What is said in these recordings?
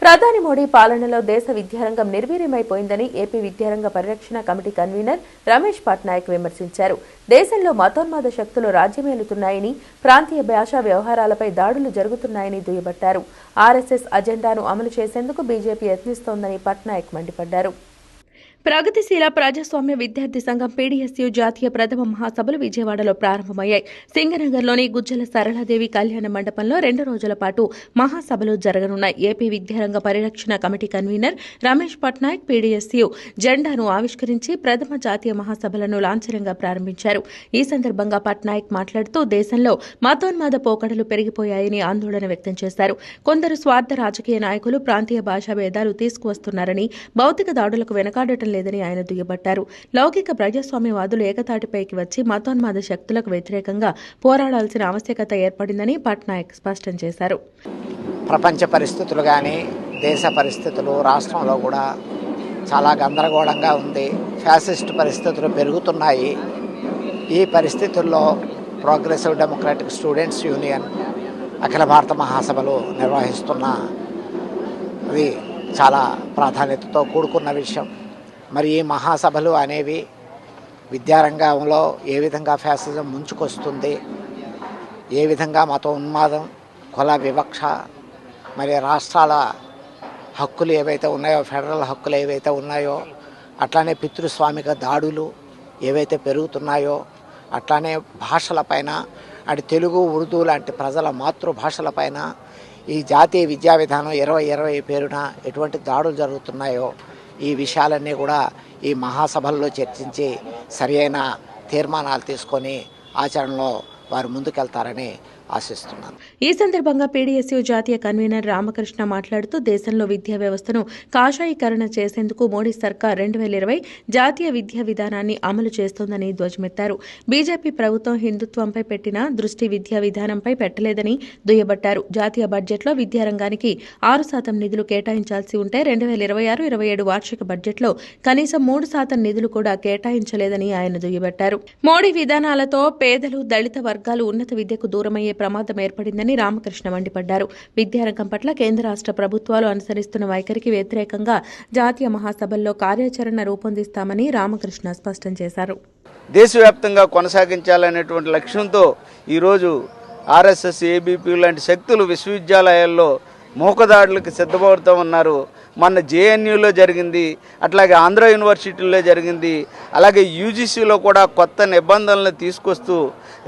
ప్రధాని మోడీ పాలనలో దేశ విద్యారంగం నిర్వీర్యమైపోయిందని ఏపీ విద్యారంగ పరిరక్షణ కమిటీ కన్వీనర్ రమేష్ పట్నాయక్ విమర్శించారు. దేశంలో మతోన్మాద శక్తులు రాజ్యమేలుతున్నాయని, ప్రాంతీయ భాషా వ్యవహారాలపై దాడులు జరుగుతున్నాయని దుయ్యబట్టారు. ఆర్ఎస్ఎస్ అజెండాను అమలు చేసేందుకు బీజేపీ యత్నిస్తోందని పట్నాయక్ మండిపడ్డారు. ప్రగతిశీల ప్రజాస్వామ్య విద్యార్థి సంఘం పీడీఎస్యూ జాతీయ ప్రథమ మహాసభలు విజయవాడలో ప్రారంభమయ్యాయి. సింగనగర్లోని గుజ్జల సరళాదేవి కళ్యాణ మండపంలో 2 రోజుల పాటు మహాసభలు జరగనున్నాయి. ఏపీ విద్యారంగ పరిరక్షణ committee convener Ramesh Patnaik PDSU జెండాను ఆవిష్కరించి ప్రథమ జాతీయ మహాసభలను లాంఛనంగా ప్రారంభించారు. ఈ సందర్భంగా పట్నాయక్ మాట్లాడుతూ దేశంలో మతోన్మాద పోకడలు పెరిగిపోయాయని ఆందోళన వ్యక్తం చేశారు. కొందరు స్వార్థ రాజకీయ నాయకులు ప్రాంతీయ భాషా భేదాలు తీసుకువస్తున్నారని, భౌతిక దాడులకు వెనకాడటం లేదని ఆయన దుయ్యబట్టారు. లౌకిక ప్రజాస్వామ్యవాదులు ఏకతాటిపైకి వచ్చి మతోన్మాద శక్తులకు వ్యతిరేకంగా పోరాడాల్సిన ఆవశ్యకత ఏర్పడిందని పట్నాయక్ స్పష్టం చేశారు. ప్రపంచ పరిస్థితులు కానీ, దేశ పరిస్థితులు రాష్ట్రంలో కూడా చాలా గందరగోళంగా ఉంది. ఫ్యాసిస్ట్ పరిస్థితులు పెరుగుతున్నాయి. ఈ పరిస్థితుల్లో ప్రోగ్రెసివ్ డెమోక్రాటిక్ స్టూడెంట్స్ యూనియన్ అఖిల భారత మహాసభలు నిర్వహిస్తున్నది చాలా ప్రాధాన్యతతో కూడుకున్న విషయం. మరి ఈ మహాసభలు అనేవి విద్యారంగంలో ఏ విధంగా ఫ్యాసిజం ముంచుకొస్తుంది, ఏ విధంగా మత ఉన్మాదం, కుల వివక్ష, మరి రాష్ట్రాల హక్కులు ఏవైతే ఉన్నాయో, ఫెడరల్ హక్కులు ఏవైతే ఉన్నాయో, అట్లానే పితృస్వామిక దాడులు ఏవైతే పెరుగుతున్నాయో, అట్లానే భాషలపైన, అటు తెలుగు, ఉర్దూ లాంటి ప్రజల మాతృభాషలపైన ఈ జాతీయ విద్యా విధానం 2020 పేరున ఎటువంటి దాడులు జరుగుతున్నాయో, ఈ విషయాలన్నీ కూడా ఈ మహాసభల్లో చర్చించి సరియైన తీర్మానాలు తీసుకొని ఆచరణలో వారు ముందుకెళ్తారని ఆశిస్తున్నాను. ఈ సందర్భంగా పీడీఎస్యూ జాతీయ కన్వీనర్ రామకృష్ణ మాట్లాడుతూ దేశంలో విద్యా వ్యవస్థను కాషాయీకరణ చేసేందుకు మోడీ సర్కార్ 2020 జాతీయ విద్యా విధానాన్ని అమలు చేస్తోందని ధ్వజమెత్తారు. బీజేపీ ప్రభుత్వం హిందుత్వంపై పెట్టిన దృష్టి విద్యా విధానంపై పెట్టలేదని దుయ్యబట్టారు. జాతీయ బడ్జెట్లో విద్యారంగానికి 6% నిధులు కేటాయించాల్సి ఉంటే 2026-27 వార్షిక బడ్జెట్లో కనీసం 3% నిధులు కూడా కేటాయించలేదని ఆయన దుయ్యబట్టారు. మోడీ విధానాలతో పేదలు, దళిత వర్గాలు ఉన్నత విద్యకు దూరమయ్యే ప్రమాదం ఏర్పడిందని రామకృష్ణ మండిపడ్డారు. విద్యారంగం పట్ల కేంద్ర రాష్ట్ర ప్రభుత్వాలు అనుసరిస్తున్న వైఖరికి వ్యతిరేకంగా జాతీయ మహాసభల్లో కార్యాచరణ రూపొందిస్తామని రామకృష్ణ స్పష్టం చేశారు. దేశవ్యాప్తంగా కొనసాగించాలనేటువంటి లక్ష్యంతో ఈరోజు ఆర్ఎస్ఎస్, ఏబీపీ లాంటి శక్తులు విశ్వవిద్యాలయాల్లో మూకదాడులకు సిద్ధపడుతూ ఉన్నారు. మన జేఎన్యూలో జరిగింది, అట్లాగే ఆంధ్ర యూనివర్సిటీలో జరిగింది, అలాగే యూజీసీలో కూడా కొత్త నిబంధనలు తీసుకొస్తూ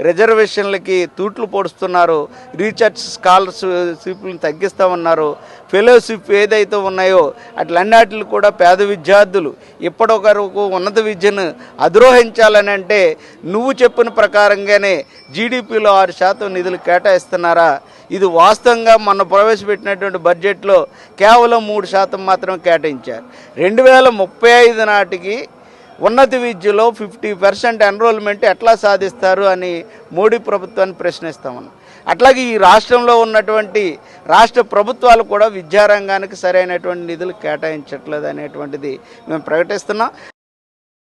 రిజర్వేషన్లకి తూట్లు పొడుస్తున్నారు. రీసెర్చ్ స్కాలర్షిప్లను తగ్గిస్తామన్నారు. ఫెలోషిప్ ఏదైతే ఉన్నాయో అట్లన్నిటిని కూడా పేద విద్యార్థులు ఇప్పటివరకు ఉన్నత విద్యను అధిరోహించాలని అంటే నువ్వు చెప్పిన ప్రకారంగానే జీడీపీలో 6% నిధులు కేటాయిస్తున్నారా? ఇది వాస్తవంగా మొన్న ప్రవేశపెట్టినటువంటి బడ్జెట్లో కేవలం 3% మాత్రం కేటాయించారు. 2035 నాటికి ఉన్నత విద్యలో 50% ఎన్రోల్మెంట్ ఎట్లా సాధిస్తారు అని మోడీ ప్రభుత్వాన్ని ప్రశ్నిస్తామన్నాం. అట్లాగే ఈ రాష్ట్రంలో ఉన్నటువంటి రాష్ట్ర ప్రభుత్వాలు కూడా విద్యారంగానికి సరైనటువంటి నిధులు కేటాయించట్లేదు అనేటువంటిది మేము ప్రకటిస్తున్నాం.